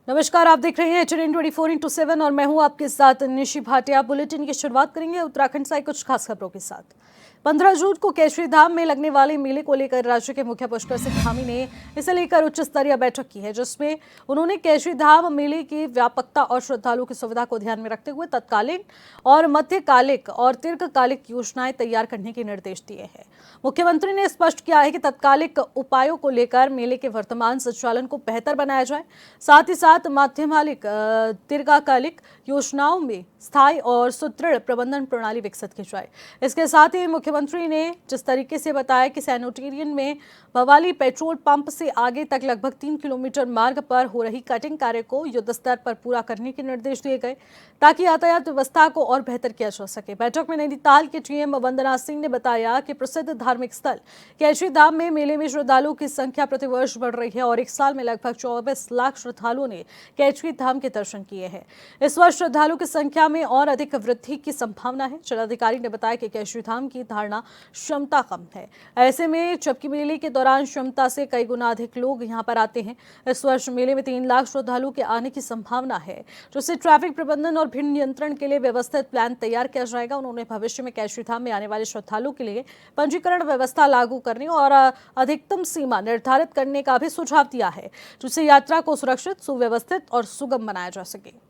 नमस्कार, आप देख रहे हैं HN 24x7 और मैं हूं आपके साथ निशी भाटिया। बुलेटिन की शुरुआत करेंगे उत्तराखंड से कुछ खास खबरों के साथ। 15 जून को केशरी धाम में लगने वाले मेले को लेकर राज्य के मुख्य पुष्कर सिंह धामी ने इसे लेकर उच्च स्तरीय बैठक की है, जिसमें उन्होंने केशरी धाम मेले की व्यापकता और श्रद्धालुओं की सुविधा को ध्यान में रखते हुए तत्कालीन और मध्यकालिक और दीर्घकालिक योजनाएं तैयार करने के निर्देश दिए हैं। मुख्यमंत्री ने स्पष्ट किया है कि तत्कालिक उपायों को लेकर मेले के वर्तमान संचालन को बेहतर बनाया जाए, साथ ही साथ मध्यकालिक दीर्घकालिक योजनाओं में स्थायी और सुदृढ़ प्रबंधन प्रणाली विकसित की जाए। इसके साथ ही मुख्यमंत्री ने जिस तरीके से बताया कि सैनिटेरियन में भवाली पेट्रोल पंप से आगे तक लगभग 3 किलोमीटर मार्ग पर हो रही कटिंग कार्य को युद्ध स्तर पर पूरा करने के निर्देश दिए गए, ताकि यातायात व्यवस्था को और बेहतर किया जा सके। बैठक में नैनीताल के GM वंदना सिंह ने बताया कि प्रसिद्ध धार्मिक स्थल केशरी धाम में मेले में श्रद्धालुओं की संख्या प्रतिवर्ष बढ़ रही है और एक साल में लगभग 24 लाख श्रद्धालुओं ने केशरी धाम के दर्शन किए हैं। इस वर्ष श्रद्धालुओं की संख्या में और अधिक वृद्धि की संभावना है। जिलाधिकारी ने बताया कि केशरी धाम की धारणा क्षमता कम है, ऐसे में जबकि मेले के दौरान क्षमता से कई गुना अधिक लोग यहां पर आते हैं। इस वर्ष मेले में 3 लाख श्रद्धालुओं के आने की संभावना है, जिससे ट्रैफिक प्रबंधन और भीड़ नियंत्रण के लिए व्यवस्थित प्लान तैयार किया जाएगा। उन्होंने भविष्य में केशरी धाम में आने वाले श्रद्धालुओं के लिए पंजीकरण व्यवस्था लागू करने और अधिकतम सीमा निर्धारित करने का भी सुझाव दिया है, जिससे यात्रा को सुरक्षित, सुव्यवस्थित और सुगम बनाया जा सके।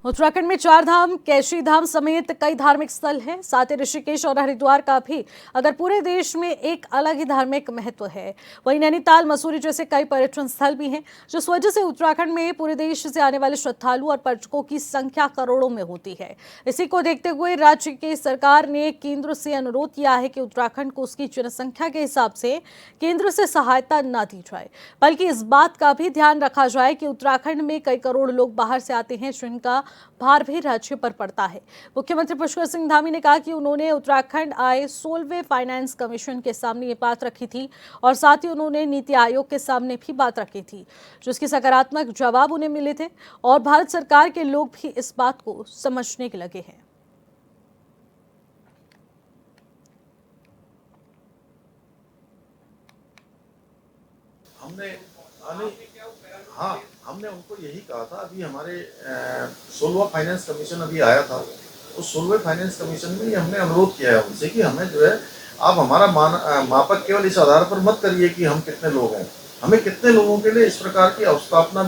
उत्तराखंड में 4 धाम, केशरी धाम समेत कई धार्मिक स्थल हैं। साथ ही ऋषिकेश और हरिद्वार का भी अगर पूरे देश में एक अलग ही धार्मिक महत्व है। वहीं नैनीताल, मसूरी जैसे कई पर्यटन स्थल भी हैं, जिस वजह से उत्तराखंड में पूरे देश से आने वाले श्रद्धालु और पर्यटकों की संख्या करोड़ों में होती है। इसी को देखते हुए राज्य की सरकार ने केंद्र से अनुरोध किया है कि उत्तराखंड को उसकी जनसंख्या के हिसाब से केंद्र से सहायता न दी जाए, बल्कि इस बात का भी ध्यान रखा जाए कि उत्तराखंड में कई करोड़ लोग बाहर से आते हैं, जिनका भार भी राज्य पर पड़ता है। मुख्यमंत्री पुष्कर सिंह धामी ने कहा कि उन्होंने उत्तराखंड आए 16वें फाइनेंस कमीशन के सामने ये बात रखी थी और साथ ही उन्होंने नीति आयोग के सामने भी बात रखी थी, जिसके सकारात्मक जवाब उन्हें मिले थे और भारत सरकार के लोग भी इस बात को समझने के लगे हैं। हमने उनको यही कहा था। अभी हमारे 16वां फाइनेंस कमीशन अभी आया था, उस 16वें फाइनेंस कमीशन में ही हमने अनुरोध किया है उनसे कि हमें जो है आप हमारा मापक केवल इस आधार पर मत करिए कि हम कितने लोग हैं, हमें कितने लोगों के लिए इस प्रकार की अवस्थापना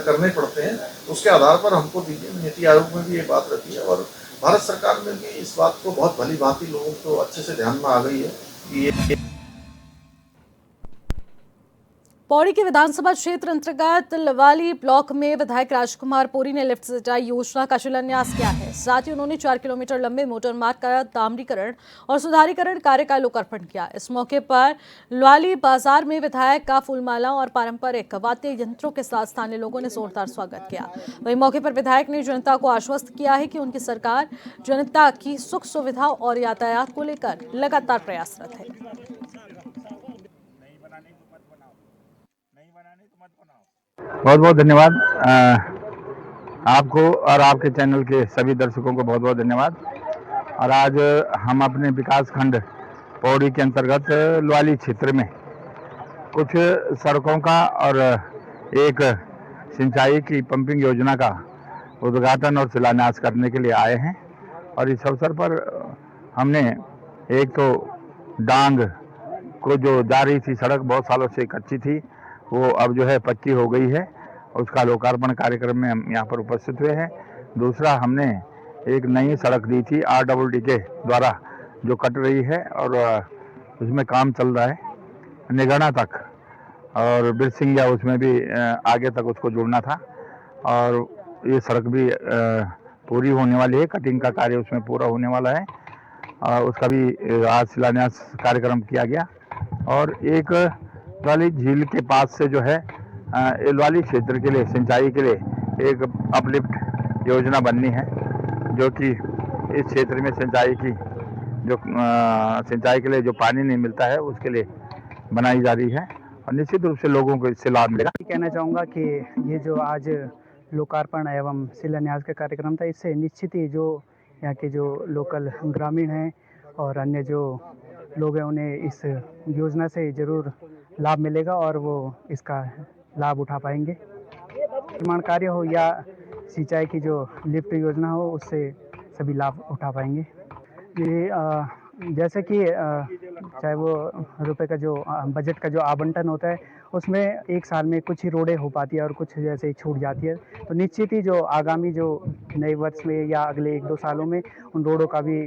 करने पड़ते हैं, उसके आधार पर हमको दीजिए। नीति आयोग में भी ये बात रखी है और भारत सरकार में भी इस बात को बहुत भली भांति लोगों को अच्छे से ध्यान में आ गई है कि ये पौड़ी के विधानसभा क्षेत्र अंतर्गत लवाली ब्लॉक में विधायक राजकुमार पोरी ने लिफ्ट सिंचाई योजना का शिलान्यास किया है। साथ ही उन्होंने 4 किलोमीटर लंबे मोटर मार्ग का डामरीकरण और सुधारीकरण कार्य का लोकार्पण किया। इस मौके पर लवाली बाजार में विधायक का फूलमाला और पारंपरिक वाद्य यंत्रों के साथ स्थानीय लोगों ने जोरदार स्वागत किया। वहीं मौके पर विधायक ने जनता को आश्वस्त किया है कि उनकी सरकार जनता की सुख सुविधा और यातायात को लेकर लगातार प्रयासरत है। बहुत बहुत धन्यवाद आपको और आपके चैनल के सभी दर्शकों को बहुत बहुत धन्यवाद। और आज हम अपने विकास खंड पौड़ी के अंतर्गत लवाली क्षेत्र में कुछ सड़कों का और एक सिंचाई की पंपिंग योजना का उद्घाटन और शिलान्यास करने के लिए आए हैं। और इस अवसर पर हमने एक तो डांग को जो जा रही थी सड़क, बहुत सालों से कच्ची थी, वो अब जो है पक्की हो गई है, उसका लोकार्पण कार्यक्रम में हम यहाँ पर उपस्थित हुए हैं। दूसरा, हमने एक नई सड़क दी थी RDD के द्वारा जो कट रही है और उसमें काम चल रहा है निगणा तक, और बिरसिंगिया उसमें भी आगे तक उसको जुड़ना था और ये सड़क भी पूरी होने वाली है, कटिंग का कार्य उसमें पूरा होने वाला है और उसका भी आज शिलान्यास कार्यक्रम किया गया। और एक लवाली झील के पास से जो है लवाली क्षेत्र के लिए सिंचाई के लिए एक अपलिफ्ट योजना बननी है, जो कि इस क्षेत्र में सिंचाई के लिए जो पानी नहीं मिलता है उसके लिए बनाई जा रही है और निश्चित रूप से लोगों को इससे लाभ मिलेगा। कहना चाहूँगा कि ये जो आज लोकार्पण एवं शिलान्यास का कार्यक्रम था। इससे निश्चित ही जो यहाँ के जो लोकल ग्रामीण हैं और अन्य जो लोग हैं उन्हें इस योजना से ज़रूर लाभ मिलेगा और वो इसका लाभ उठा पाएंगे। निर्माण कार्य हो या सिंचाई की जो लिफ्ट योजना हो, उससे सभी लाभ उठा पाएंगे। ये जैसे कि चाहे वो रुपए का जो बजट का जो आवंटन होता है, उसमें एक साल में कुछ ही रोडें हो पाती है और कुछ जैसे ही छूट जाती है। तो निश्चित ही जो आगामी जो नए वर्ष में या अगले 1-2 सालों में उन रोडों का भी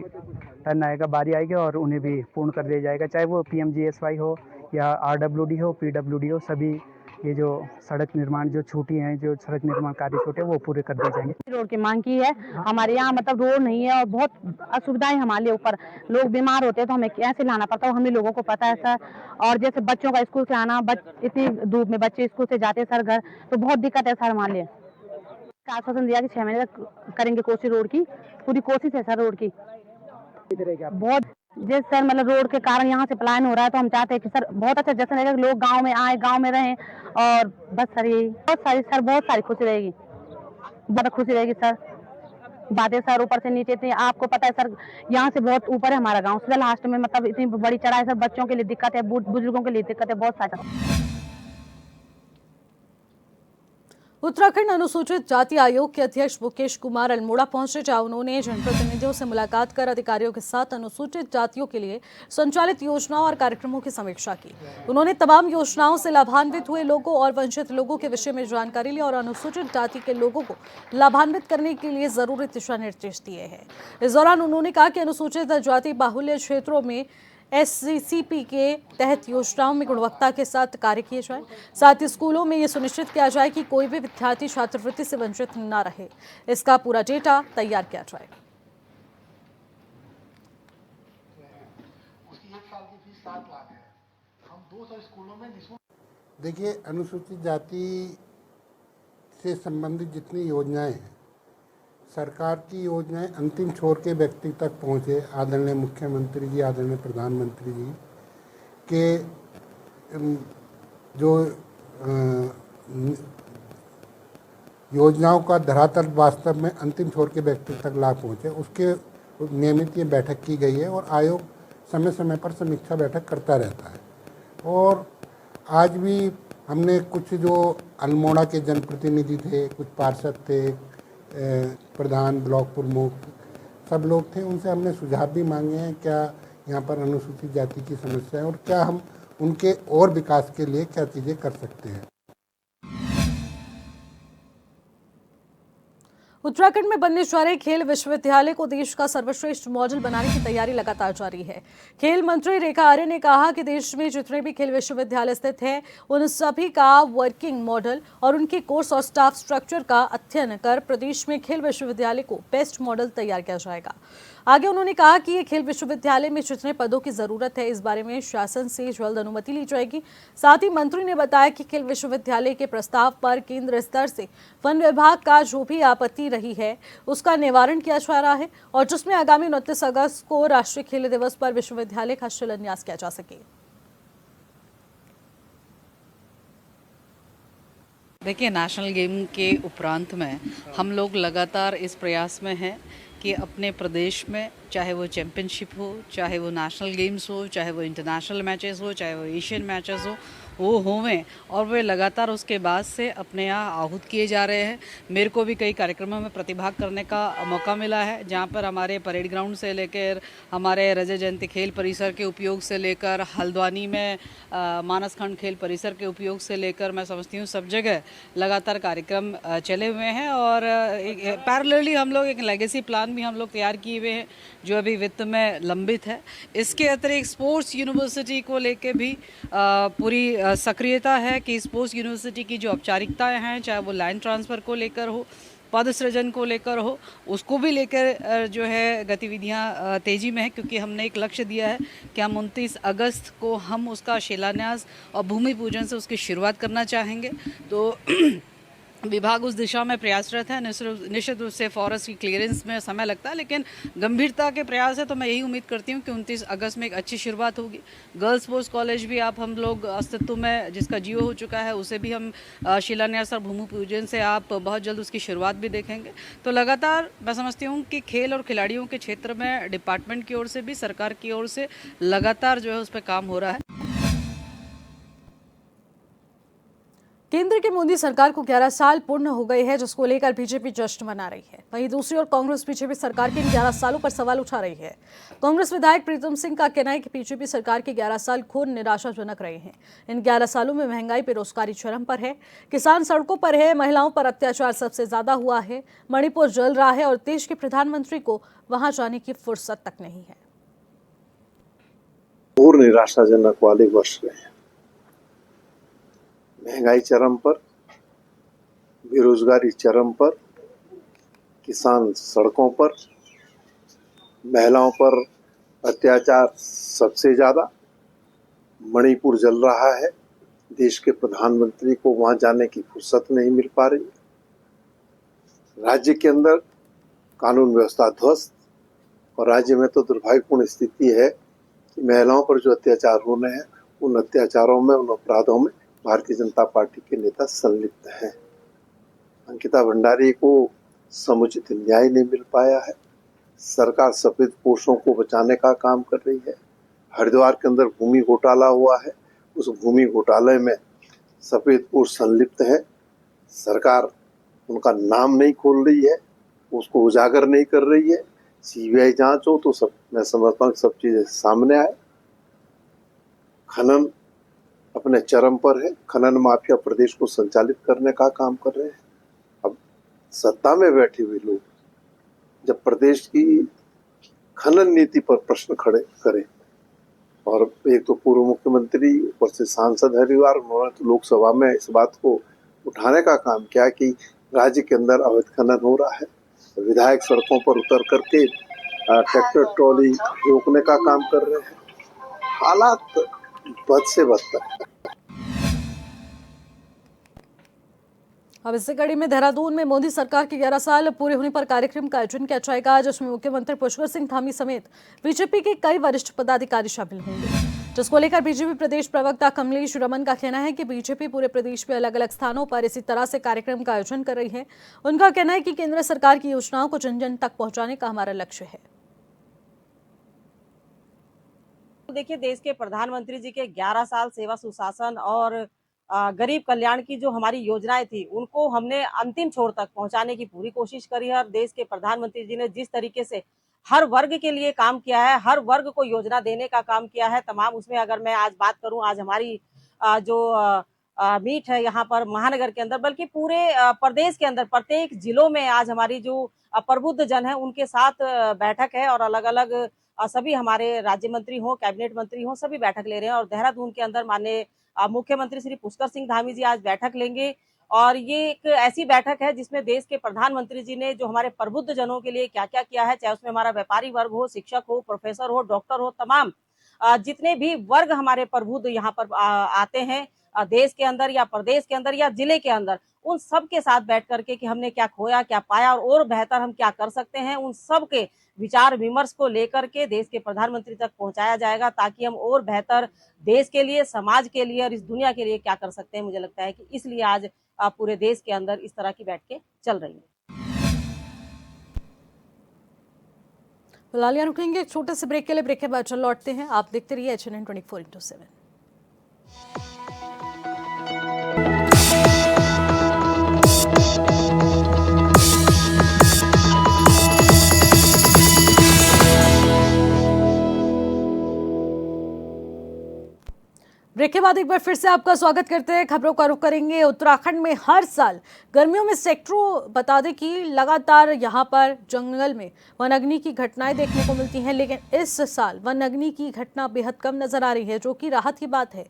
टर्न आएगा, बारी आएगी और उन्हें भी पूर्ण कर दिया जाएगा। चाहे वो PMGSY हो या RWD हो, PWD हो, सभी ये जो सड़क निर्माण जो छूटी हैं, जो सड़क निर्माण कार्य छूटे, वो पूरे कर दिए जाएंगे। रोड की मांग की है। हमारे यहाँ मतलब रोड नहीं है और बहुत असुविधाएं हमारे ऊपर, लोग बीमार होते हैं तो हमें कैसे लाना पड़ता है, हम ही लोगों को पता है सर। और जैसे बच्चों का स्कूल से आना, इतनी धूप में बच्चे स्कूल से जाते हैं सर घर, तो बहुत दिक्कत है सर हमारे लिए। आश्वासन दिया कि 6 महीने तक करेंगे कोशिश, रोड की पूरी कोशिश है सर रोड की। बहुत जिस सर मतलब रोड के कारण यहाँ से पलायन हो रहा है, तो हम चाहते हैं कि सर बहुत अच्छा जैसे रहेगा, लोग गांव में आए, गांव में रहें, और बस सर यही बहुत सारी खुशी रहेगी, बहुत खुशी रहेगी सर। बातें सर ऊपर से नीचे थी, आपको पता है सर यहाँ से बहुत ऊपर है हमारा गांव, सीधा लास्ट में, मतलब इतनी बड़ी चढ़ाई सर, बच्चों के लिए दिक्कत है, बुजुर्गों के लिए दिक्कत है, बहुत सारा। उत्तराखंड अनुसूचित जाति आयोग के अध्यक्ष मुकेश कुमार अल्मोड़ा पहुंचे, जहां उन्होंने जनप्रतिनिधियों से मुलाकात कर अधिकारियों के साथ अनुसूचित जातियों के लिए संचालित योजनाओं और कार्यक्रमों की समीक्षा की। उन्होंने तमाम योजनाओं से लाभान्वित हुए लोगों और वंचित लोगों के विषय में जानकारी ली और अनुसूचित जाति के लोगों को लाभान्वित करने के लिए जरूरी दिशा निर्देश दिए हैं। इस दौरान उन्होंने कहा कि अनुसूचित जाति बाहुल्य क्षेत्रों में SCCP के तहत योजनाओं में गुणवत्ता के साथ कार्य किए जाए, साथ ही स्कूलों में ये सुनिश्चित किया जाए कि कोई भी विद्यार्थी छात्रवृत्ति से वंचित न रहे। इसका पूरा डेटा तैयार किया जाए। देखिए, अनुसूचित जाति से संबंधित जितनी योजनाएं हैं, सरकार की योजनाएं अंतिम छोर के व्यक्ति तक पहुँचे। आदरणीय मुख्यमंत्री जी, आदरणीय प्रधानमंत्री जी के जो योजनाओं का धरातल वास्तव में अंतिम छोर के व्यक्ति तक लाभ पहुँचे, उसके नियमित ये बैठक की गई है और आयोग समय समय पर समीक्षा बैठक करता रहता है। और आज भी हमने कुछ जो अल्मोड़ा के जनप्रतिनिधि थे, कुछ पार्षद थे, प्रधान, ब्लॉक प्रमुख, सब लोग थे, उनसे हमने सुझाव भी मांगे हैं क्या यहाँ पर अनुसूचित जाति की समस्या है और क्या हम उनके और विकास के लिए क्या चीज़ें कर सकते हैं। उत्तराखंड में बनने जा रहे खेल विश्वविद्यालय को देश का सर्वश्रेष्ठ मॉडल बनाने की तैयारी लगातार जारी है। खेल मंत्री रेखा आर्य ने कहा कि देश में जितने भी खेल विश्वविद्यालय स्थित हैं, उन सभी का वर्किंग मॉडल और उनके कोर्स और स्टाफ स्ट्रक्चर का अध्ययन कर प्रदेश में खेल विश्वविद्यालय को बेस्ट मॉडल तैयार किया जाएगा। आगे उन्होंने कहा कि ये खेल विश्वविद्यालय में जितने पदों की जरूरत है, इस बारे में शासन से जल्द अनुमति ली जाएगी। साथ ही मंत्री ने बताया कि खेल विश्वविद्यालय के प्रस्ताव पर केंद्र स्तर से वन विभाग का जो भी आपत्ति रही है, उसका निवारण किया जा रहा है और जिसमें आगामी 29 अगस्त को राष्ट्रीय खेल दिवस पर विश्वविद्यालय का शिलान्यास किया जा सके। देखिए, नेशनल गेम के उपरांत में हम लोग लगातार इस प्रयास में हैं कि अपने प्रदेश में, चाहे वो चैम्पियनशिप हो, चाहे वो नेशनल गेम्स हो, चाहे वो इंटरनेशनल मैचेस हो, चाहे वो एशियन मैचेस हो, वो होवें और वे लगातार उसके बाद से अपने यहाँ आहूत किए जा रहे हैं। मेरे को भी कई कार्यक्रमों में प्रतिभाग करने का मौका मिला है, जहाँ पर हमारे परेड ग्राउंड से लेकर हमारे रजत जयंती खेल परिसर के उपयोग से लेकर हल्द्वानी में मानस खंड खेल परिसर के उपयोग से लेकर मैं समझती हूँ सब जगह लगातार कार्यक्रम चले हुए हैं। और पैरेलली हम लोग एक लेगेसी प्लान भी हम लोग तैयार किए हुए हैं जो अभी वित्त में लंबित है। इसके अतिरिक्त स्पोर्ट्स यूनिवर्सिटी को लेके भी पूरी सक्रियता है कि स्पोर्ट्स यूनिवर्सिटी की जो औपचारिकताएं हैं, चाहे वो लैंड ट्रांसफ़र को लेकर हो, पद सृजन को लेकर हो, उसको भी लेकर जो है गतिविधियां तेज़ी में है, क्योंकि हमने एक लक्ष्य दिया है कि हम 29 अगस्त को हम उसका शिलान्यास और भूमि पूजन से उसकी शुरुआत करना चाहेंगे। तो विभाग उस दिशा में प्रयासरत है। निश्चित रूप से फॉरेस्ट की क्लियरेंस में समय लगता है, लेकिन गंभीरता के प्रयास है। तो मैं यही उम्मीद करती हूँ कि 29 अगस्त में एक अच्छी शुरुआत होगी। गर्ल्स स्पोर्ट्स कॉलेज भी आप हम लोग अस्तित्व में जिसका जियो हो चुका है, उसे भी हम शिलान्यास और भूमि पूजन से आप बहुत जल्द उसकी शुरुआत भी देखेंगे। तो लगातार मैं समझती हूँ कि खेल और खिलाड़ियों के क्षेत्र में डिपार्टमेंट की ओर से भी, सरकार की ओर से लगातार जो है उस पर काम हो रहा है। केंद्र की मोदी सरकार को 11 साल पूर्ण हो गए हैं, जिसको लेकर बीजेपी जश्न मना रही है। वहीं दूसरी ओर कांग्रेस बीजेपी सरकार के इन 11 सालों पर सवाल उठा रही है। कांग्रेस विधायक प्रीतम सिंह का कहना है कि बीजेपी सरकार के 11 साल घोर निराशाजनक रहे हैं। इन 11 सालों में महंगाई, बेरोजगारी चरम पर है, किसान सड़कों पर है, महिलाओं पर अत्याचार सबसे ज्यादा हुआ है, मणिपुर जल रहा है और देश के प्रधानमंत्री को वहां जाने की फुर्सत तक नहीं है। घोर निराशाजनक वाले वर्ष रहे हैं। महंगाई चरम पर, बेरोजगारी चरम पर, किसान सड़कों पर, महिलाओं पर अत्याचार सबसे ज्यादा, मणिपुर जल रहा है, देश के प्रधानमंत्री को वहां जाने की फुर्सत नहीं मिल पा रही, राज्य के अंदर कानून व्यवस्था ध्वस्त, और राज्य में तो दुर्भाग्यपूर्ण स्थिति है कि महिलाओं पर जो अत्याचार हो रहे हैं, उन अत्याचारों में, उन अपराधों में भारतीय जनता पार्टी के नेता संलिप्त हैं। अंकिता भंडारी को समुचित न्याय नहीं मिल पाया है। सरकार सफेद पोशों को बचाने का काम कर रही है। हरिद्वार के अंदर भूमि घोटाला हुआ है, उस भूमि घोटाले में सफेद पोश संलिप्त है। सरकार उनका नाम नहीं खोल रही है, उसको उजागर नहीं कर रही है। सीबीआई जांच हो तो सब, मैं समझता हूँ सब चीजें सामने आए। खनन अपने चरम पर है। खनन माफिया प्रदेश को संचालित करने का काम कर रहे हैं। अब सत्ता में बैठे हुए लोग जब प्रदेश की खनन नीति पर प्रश्न खड़े करें, और एक तो पूर्व मुख्यमंत्री, ऊपर से सांसद हरिद्वार, उन्होंने तो लोकसभा में इस बात को उठाने का काम किया कि राज्य के अंदर अवैध खनन हो रहा है। विधायक सड़कों पर उतर करके ट्रैक्टर ट्रॉली रोकने का काम कर रहे हैं। हालात बद से बदतर। अब इसी कड़ी में देहरादून में मोदी सरकार के 11 साल पूरे होने पर कार्यक्रम का आयोजन किया जाएगा, जिसमें मुख्यमंत्री पुष्कर सिंह धामी समेत बीजेपी के कई वरिष्ठ पदाधिकारी शामिल होंगे, जिसको लेकर बीजेपी प्रदेश प्रवक्ता कमलेश रमन का कहना है कि बीजेपी पूरे प्रदेश में अलग अलग स्थानों पर इसी तरह से कार्यक्रम का आयोजन कर रही है। उनका कहना है कि केंद्र सरकार की योजनाओं को जन जन तक पहुंचाने का हमारा लक्ष्य है। देखिए, देश के प्रधानमंत्री जी के 11 साल सेवा, सुशासन और गरीब कल्याण की जो हमारी योजनाएं थी, उनको हमने अंतिम छोर तक पहुंचाने की पूरी कोशिश करी है। और देश के प्रधानमंत्री जी ने जिस तरीके से हर वर्ग के लिए काम किया है, हर वर्ग को योजना देने का काम किया है तमाम, उसमें अगर मैं आज बात करूं, आज हमारी जो मीट है यहाँ पर महानगर के अंदर, बल्कि पूरे प्रदेश के अंदर प्रत्येक जिलों में आज हमारी जो प्रबुद्ध जन है उनके साथ बैठक है, और अलग अलग सभी हमारे राज्य मंत्री हो, कैबिनेट मंत्री हो, सभी बैठक ले रहे हैं। और देहरादून के अंदर माननीय मुख्यमंत्री श्री पुष्कर सिंह धामी जी आज बैठक लेंगे, और ये एक ऐसी बैठक है जिसमें देश के प्रधानमंत्री जी ने जो हमारे प्रबुद्ध जनों के लिए क्या क्या किया है, चाहे उसमें हमारा व्यापारी वर्ग हो, शिक्षक हो, प्रोफेसर हो, डॉक्टर हो, तमाम जितने भी वर्ग हमारे प्रबुद्ध यहाँ पर आते हैं देश के अंदर या प्रदेश के अंदर या जिले के अंदर, उन सब के साथ बैठ करके कि हमने क्या खोया, क्या पाया और बेहतर हम क्या कर सकते हैं, उन सब के विचार विमर्श को लेकर के देश के प्रधानमंत्री तक पहुंचाया जाएगा, ताकि हम और बेहतर देश के लिए, समाज के लिए और इस दुनिया के लिए क्या कर सकते हैं। मुझे लगता है कि इसलिए आज पूरे देश के अंदर इस तरह की बैठकें चल रही हैं। फिलहाल यहाँ रुकेंगे एक छोटे से ब्रेक के लिए। ब्रेक के बाद लौटते हैं। आप देखते रहिए HNN 24/7। ब्रेक के बाद एक बार फिर से आपका स्वागत करते हैं। खबरों का रुख करेंगे उत्तराखंड में। हर साल गर्मियों में सेक्टरों बता दें कि लगातार यहां पर जंगल में वनाग्नि की घटनाएं देखने को मिलती हैं, लेकिन इस साल वनाग्नि की घटना बेहद कम नजर आ रही है, जो कि राहत की बात है।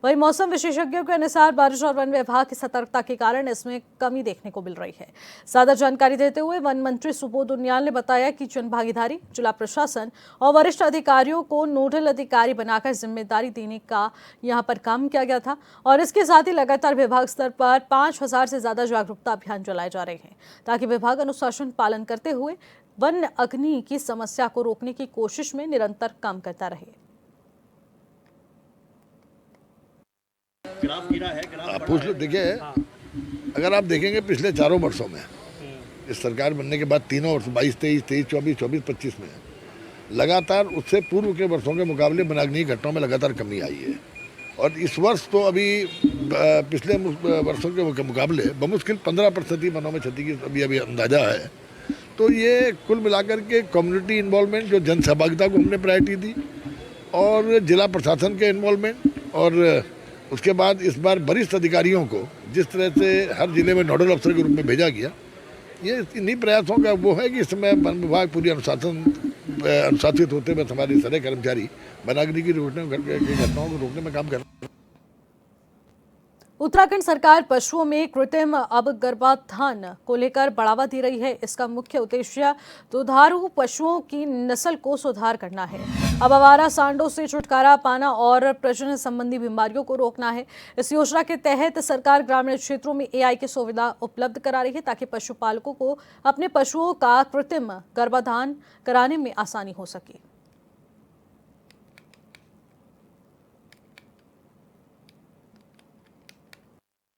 वहीं मौसम विशेषज्ञों के अनुसार बारिश और वन विभाग की सतर्कता के कारण इसमें कमी देखने को मिल रही है। ज्यादा जानकारी देते हुए वन मंत्री सुबोध उनियाल ने बताया कि जन भागीदारी, जिला प्रशासन और वरिष्ठ अधिकारियों को नोडल अधिकारी बनाकर जिम्मेदारी देने का यहां पर काम किया गया था और इसके साथ ही लगातार विभाग स्तर पर 5000 से ज्यादा जागरूकता अभियान चलाए जा रहे हैं ताकि विभाग अनुशासन पालन करते हुए वन अग्नि की समस्या को रोकने की कोशिश में निरंतर काम करता रहे। पूछ लो, देखिए अगर आप देखेंगे पिछले 4 वर्षों में इस सरकार बनने के बाद तीनों वर्ष 22, 23, 24, 25 में लगातार उससे पूर्व के वर्षों के मुकाबले वनाग्नि घटनाओं में लगातार कमी आई है। और इस वर्ष तो अभी पिछले वर्षों के मुकाबले बमुश्किल 15% ही वनों में क्षति की अभी अंदाजा है। तो ये कुल मिलाकर के कम्युनिटी इन्वॉल्वमेंट, जो जन सहभागिता को हमने प्रायोरिटी दी, और जिला प्रशासन के इन्वॉल्वमेंट, और उसके बाद इस बार वरिष्ठ अधिकारियों को जिस तरह से हर जिले में नोडल अफसर के रूप में भेजा गया, ये इन्हीं प्रयासों का वो है कि इस समय वन विभाग पूरी अनुशासित होते हुए हमारे सारे कर्मचारी वनाग्नि की घटनाओं को रोकने में काम कर रहे हैं। उत्तराखंड सरकार पशुओं में कृत्रिम गर्भाधान को लेकर बढ़ावा दे रही है। इसका मुख्य उद्देश्य दुधारू पशुओं की नस्ल को सुधार करना है। अब आवारा सांडों से छुटकारा पाना और प्रजनन संबंधी बीमारियों को रोकना है। इस योजना के तहत सरकार ग्रामीण क्षेत्रों में एआई की सुविधा उपलब्ध करा रही है ताकि पशुपालकों को अपने पशुओं का कृत्रिम गर्भाधान कराने में आसानी हो सके।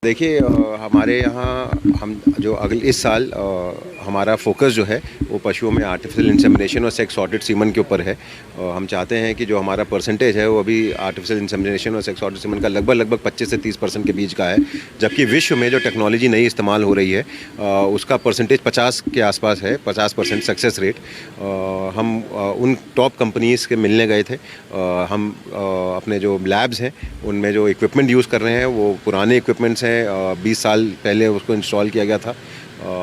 देखिए, हमारे यहाँ हम जो इस साल हमारा फोकस जो है वो पशुओं में आर्टिफिशियल इंसेमिनेशन और सेक्स सॉर्टेड सीमन के ऊपर है। हम चाहते हैं कि जो हमारा परसेंटेज है वो अभी आर्टिफिशियल इंसेमिनेशन और सेक्स सॉर्टेड सीमन का लगभग 25 से 30% के बीच का है, जबकि विश्व में जो टेक्नोलॉजी नई इस्तेमाल हो रही है उसका परसेंटेज 50 के आसपास है, 50% सक्सेस रेट। हम उन टॉप कंपनीज़ के मिलने गए थे। हम अपने जो लैब्स हैं उनमें जो इक्विपमेंट यूज़ कर रहे हैं वो पुराने इक्विपमेंट्स हैं, 20 साल पहले उसको इंस्टॉल किया गया था।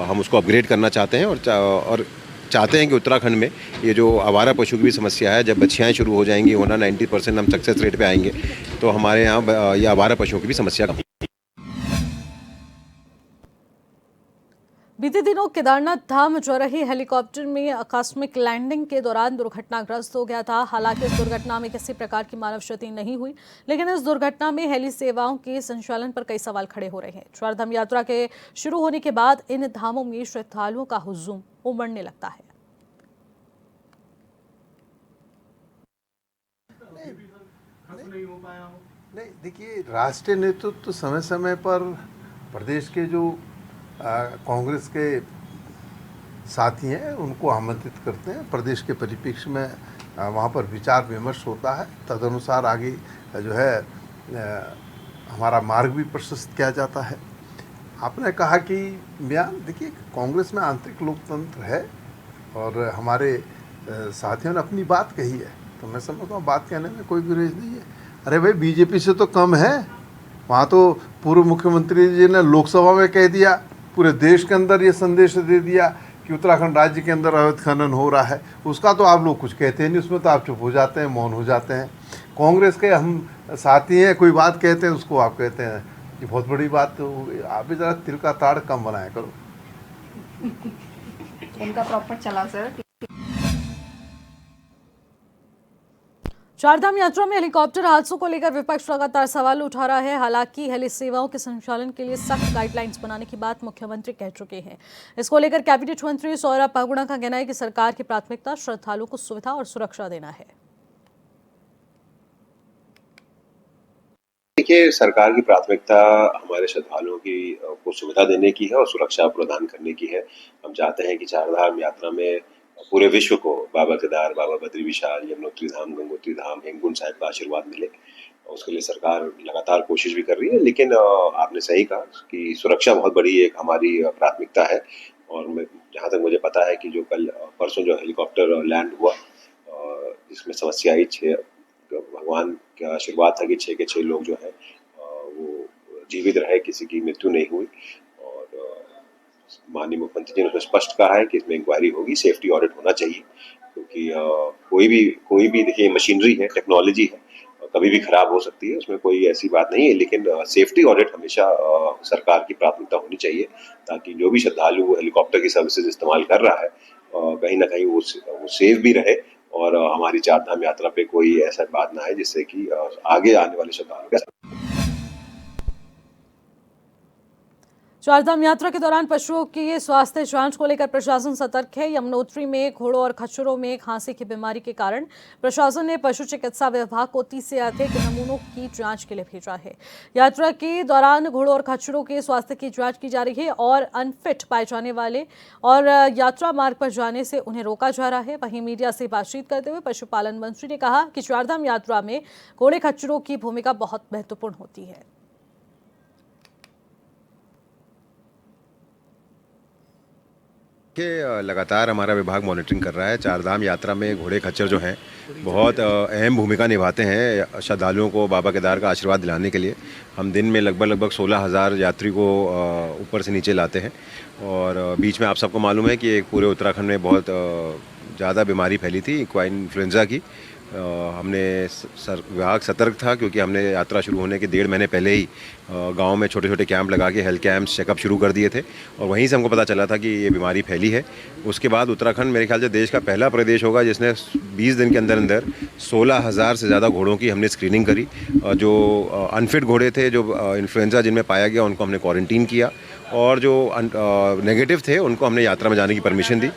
हम उसको अपग्रेड करना चाहते हैं और चाहते हैं कि उत्तराखंड में ये जो आवारा पशु की भी समस्या है, जब बच्चियाँ शुरू हो जाएंगी होना, 90% हम सक्सेस रेट पे आएंगे, तो हमारे यहाँ ये आवारा पशुओं की भी समस्या कम। बीते दिनों केदारनाथ धाम जा रही हेलीकॉप्टर में आकस्मिक लैंडिंग के दौरान दुर्घटनाग्रस्त हो गया था। हालांकि इस दुर्घटना में किसी प्रकार की मानव क्षति नहीं हुई, लेकिन इस दुर्घटना में हेली सेवाओं के संचालन पर कई सवाल खड़े हो रहे हैं। चारधाम यात्रा के शुरू होने के बाद इन धामों में श्रद्धालुओं का हुजूम उमड़ने लगता है। नहीं, देखिए, राष्ट्रीय नेतृत्व तो समय समय पर प्रदेश के जो कांग्रेस के साथी हैं उनको आमंत्रित करते हैं। प्रदेश के परिप्रेक्ष्य में वहाँ पर विचार विमर्श होता है, तदनुसार आगे जो है हमारा मार्ग भी प्रशस्त किया जाता है। आपने कहा कि देखिए, कांग्रेस में आंतरिक लोकतंत्र है और हमारे साथियों ने अपनी बात कही है, तो मैं समझता हूँ बात कहने में कोई गुरेज नहीं है। अरे भाई, बीजेपी से तो कम है। वहाँ तो पूर्व मुख्यमंत्री जी ने लोकसभा में कह दिया, पूरे देश के अंदर ये संदेश दे दिया कि उत्तराखंड राज्य के अंदर अवैध खनन हो रहा है। उसका तो आप लोग कुछ कहते नहीं, उसमें तो आप चुप हो जाते हैं, मौन हो जाते हैं। कांग्रेस के हम साथी हैं, कोई बात कहते हैं उसको आप कहते हैं कि बहुत बड़ी बात हो गई। आप भी ज़रा तिल का ताड़ कम बनाया करो। उनका प्रॉपर चला सर। चारधाम यात्रा में हेलीकॉप्टर हादसों को लेकर विपक्ष लगातार सवाल उठा रहा है। हालांकि हेली सेवाओं के संचालन के लिए सख्त गाइडलाइंस बनाने की बात मुख्यमंत्री कह चुके हैं। इसको लेकर कैबिनेट मंत्री सौरभ पगुड़ा का कहना है कि सरकार की प्राथमिकता श्रद्धालुओं को सुविधा और सुरक्षा देना है। देखिए, सरकार की प्राथमिकता हमारे श्रद्धालुओं को सुविधा देने की है और सुरक्षा प्रदान करने की है। हम चाहते हैं कि चारधाम यात्रा में पूरे विश्व को बाबा केदार, बाबा बद्री विशाल, यमुनोत्री धाम, गंगोत्री धाम, हेमकुंड साहिब का आशीर्वाद मिले। उसके लिए सरकार लगातार कोशिश भी कर रही है, लेकिन आपने सही कहा कि सुरक्षा बहुत बड़ी एक हमारी प्राथमिकता है। और जहाँ तक मुझे पता है कि जो कल परसों जो हेलीकॉप्टर लैंड हुआ, जिसमें समस्या आई, 6 भगवान का आशीर्वाद था कि 6 के 6 लोग जो है वो जीवित रहे, किसी की मृत्यु नहीं हुई। और माननीय मुख्यमंत्री जी ने उसमें स्पष्ट कहा है कि इसमें इंक्वायरी होगी, सेफ्टी ऑडिट होना चाहिए, क्योंकि कोई भी देखिए मशीनरी है, टेक्नोलॉजी है, कभी भी खराब हो सकती है, उसमें कोई ऐसी बात नहीं है, लेकिन सेफ्टी ऑडिट हमेशा सरकार की प्राथमिकता होनी चाहिए, ताकि जो भी श्रद्धालु हेलीकॉप्टर की सर्विसेज इस्तेमाल कर रहा है कहीं ना कहीं वो सेफ भी रहे और हमारी चारधाम यात्रा पे कोई ऐसा बात ना है जिससे कि आगे आने वाले श्रद्धालु का। चारधाम यात्रा के दौरान पशुओं की स्वास्थ्य जांच को लेकर प्रशासन सतर्क है। यमुनोत्री में घोड़ों और खच्चरों में खांसी की बीमारी के कारण प्रशासन ने पशु चिकित्सा विभाग को 30 से अधिक नमूनों की जांच के लिए भेजा है। यात्रा के दौरान घोड़ों और खच्चरों के स्वास्थ्य की जांच की जा रही है और अनफिट पाए जाने वाले और यात्रा मार्ग पर जाने से उन्हें रोका जा रहा है। वहीं मीडिया से बातचीत करते हुए पशुपालन मंत्री ने कहा कि चारधाम यात्रा में घोड़े खच्चरों की भूमिका बहुत महत्वपूर्ण होती है। कि लगातार हमारा विभाग मॉनिटरिंग कर रहा है। चारधाम यात्रा में घोड़े खच्चर जो हैं बहुत अहम भूमिका निभाते हैं श्रद्धालुओं को बाबा केदार का आशीर्वाद दिलाने के लिए। हम दिन में लगभग 16,000 यात्री को ऊपर से नीचे लाते हैं और बीच में आप सबको मालूम है कि एक पूरे उत्तराखंड में बहुत ज़्यादा बीमारी फैली थी इक्वाइन इन्फ्लुएंजा की। हमने विभाग सतर्क था क्योंकि हमने यात्रा शुरू होने के 1.5 महीने पहले ही गांव में छोटे छोटे कैंप लगा के हेल्थ कैंप्स चेकअप शुरू कर दिए थे और वहीं से हमको पता चला था कि ये बीमारी फैली है। उसके बाद उत्तराखंड मेरे ख्याल से देश का पहला प्रदेश होगा जिसने 20 दिन के अंदर अंदर 16,000 से ज़्यादा घोड़ों की हमने स्क्रीनिंग करी। जो अनफिट घोड़े थे, जो इन्फ्लुएंजा जिनमें पाया गया, उनको हमने क्वारंटीन किया और जो नेगेटिव थे उनको हमने यात्रा में जाने की परमिशन दी।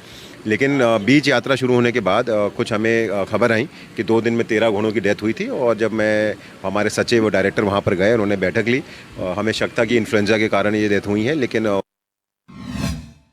लेकिन बीच यात्रा शुरू होने के बाद कुछ हमें खबर आई कि 2 दिन में 13 घोड़ों की डेथ हुई थी और जब मैं हमारे सचिव और डायरेक्टर वहाँ पर गए, उन्होंने बैठक ली, हमें शक था कि इन्फ्लुएंजा के कारण ये डेथ हुई है, लेकिन